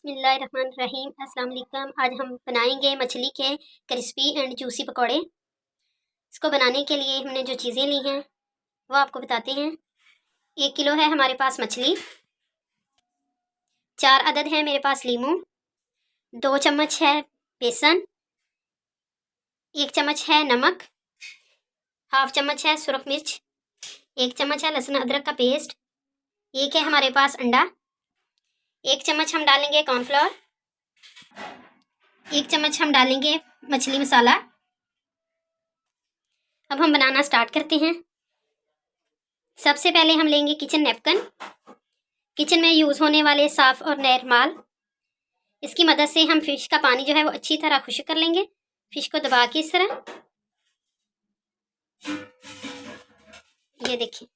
बिस्मिल्लाहिर्रहमानिर्रहीम। अस्सलाम वालेकुम। आज हम बनाएंगे मछली के क्रिस्पी एंड जूसी पकौड़े। इसको बनाने के लिए हमने जो चीज़ें ली हैं वो आपको बताते हैं। 1 किलो है हमारे पास मछली, 4 अदद है मेरे पास लीमू, 2 चम्मच है बेसन, 1 चम्मच है नमक, हाफ चम्मच है सुरख मिर्च, 1 चम्मच है लहसुन अदरक का पेस्ट, 1 है हमारे पास अंडा, 1 चम्मच हम डालेंगे कॉर्नफ्लोर, 1 चम्मच हम डालेंगे मछली मसाला। अब हम बनाना स्टार्ट करते हैं। सबसे पहले हम लेंगे किचन नैपकिन, किचन में यूज़ होने वाले साफ़ और नए रुमाल। इसकी मदद से हम फिश का पानी जो है वो अच्छी तरह खुश्क कर लेंगे। फिश को दबा के इस तरह, ये देखिए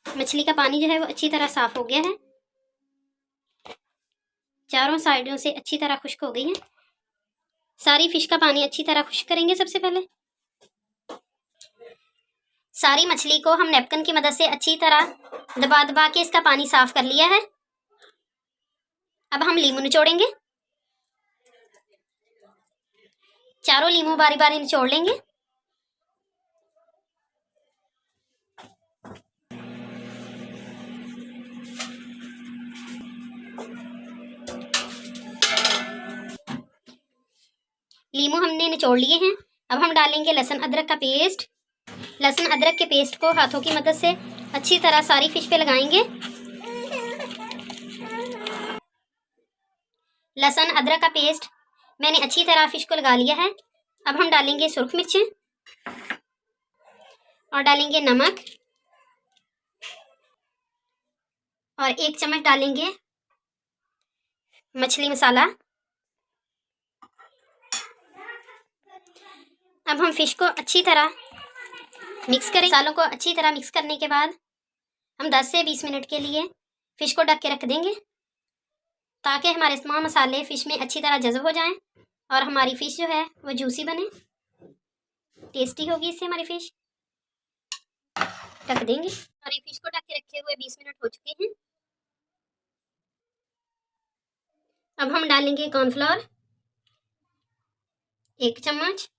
मछली का पानी जो है वो अच्छी तरह साफ़ हो गया है, चारों साइडों से अच्छी तरह खुश्क हो गई है। सारी फिश का पानी अच्छी तरह खुश्क करेंगे। सबसे पहले सारी मछली को हम नैपकिन की मदद से अच्छी तरह दबा दबा के इसका पानी साफ कर लिया है। अब हम लीमू निचोड़ेंगे, चारों लीमू बारी बारी निचोड़ लेंगे। लीमू हमने निचोड़ लिए हैं। अब हम डालेंगे लहसुन अदरक का पेस्ट। लहसुन अदरक के पेस्ट को हाथों की मदद से अच्छी तरह सारी फिश पे लगाएंगे। लहसुन अदरक का पेस्ट मैंने अच्छी तरह फिश को लगा लिया है। अब हम डालेंगे सुरख मिर्चें और डालेंगे नमक और 1 चम्मच डालेंगे मछली मसाला। अब हम फिश को अच्छी तरह मिक्स करें। मसालों को अच्छी तरह मिक्स करने के बाद हम 10 से 20 मिनट के लिए फिश को ढक के रख देंगे, ताकि हमारे तमाम मसाले फिश में अच्छी तरह जज़ब हो जाएं और हमारी फिश जो है वो जूसी बने, टेस्टी होगी इससे हमारी फिश। ढक देंगे। हमारी फिश को ढक के रखे हुए 20 मिनट हो चुके हैं। अब हम डालेंगे कॉर्नफ्लोर 1 चम्मच,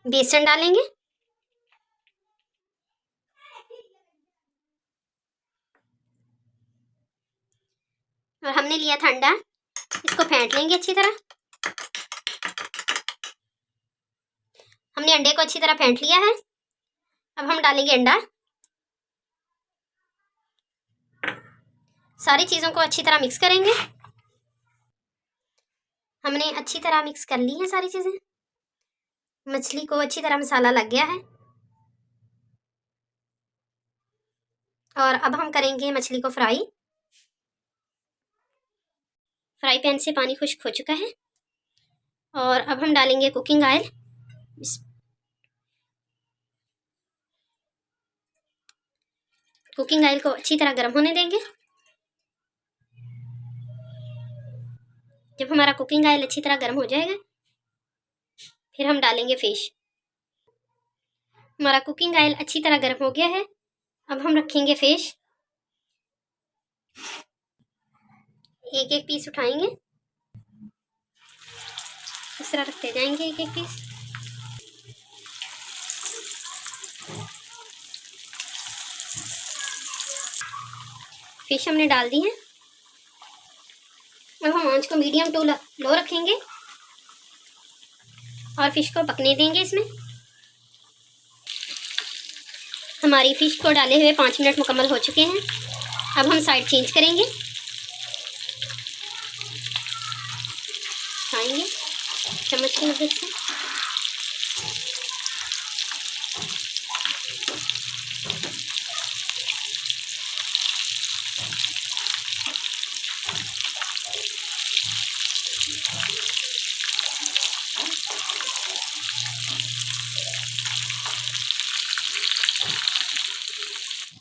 बेसन डालेंगे, और हमने लिया था अंडा, इसको फेंट लेंगे अच्छी तरह। हमने अंडे को अच्छी तरह फेंट लिया है। अब हम डालेंगे अंडा। सारी चीज़ों को अच्छी तरह मिक्स करेंगे। हमने अच्छी तरह मिक्स कर ली है सारी चीज़ें। मछली को अच्छी तरह मसाला लग गया है। और अब हम करेंगे मछली को फ्राई। फ्राई पैन से पानी खुश्क हो चुका है और अब हम डालेंगे कुकिंग ऑयल। कुकिंग ऑयल को अच्छी तरह गर्म होने देंगे। जब हमारा कुकिंग ऑयल अच्छी तरह गर्म हो जाएगा फिर हम डालेंगे फिश। हमारा कुकिंग ऑयल अच्छी तरह गर्म हो गया है। अब हम रखेंगे फिश, एक एक पीस उठाएंगे, इस तरह रखते जाएंगे एक एक पीस। फिश हमने डाल दी है। अब हम आंच को मीडियम टू लो रखेंगे और फिश को पकने देंगे इसमें। हमारी फिश को डाले हुए 5 मिनट मुकम्मल हो चुके हैं। अब हम साइड चेंज करेंगे, खाएंगे चम्मच की मदद से।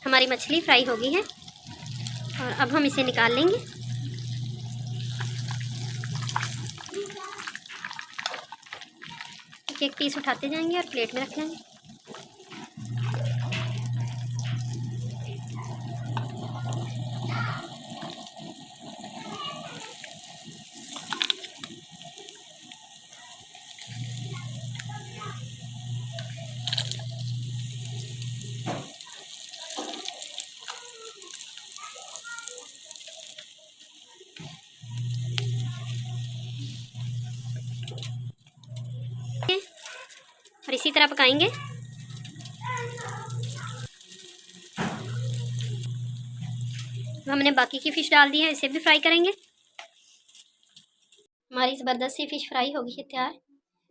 हमारी मछली फ्राई हो गई है और अब हम इसे निकाल लेंगे। एक एक पीस उठाते जाएंगे और प्लेट में रख लेंगे। और इसी तरह पकाएंगे। हमने बाकी की फ़िश डाल दी है, इसे भी फ्राई करेंगे। हमारी ज़बरदस्त सी फ़िश फ्राई होगी है तैयार।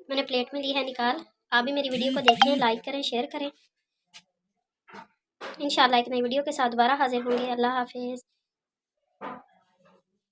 मैंने प्लेट में ली है निकाल। आप भी मेरी वीडियो को देखें, लाइक करें, शेयर करें। इंशाल्लाह एक नई वीडियो के साथ दोबारा हाजिर होंगे। अल्लाह हाफिज़।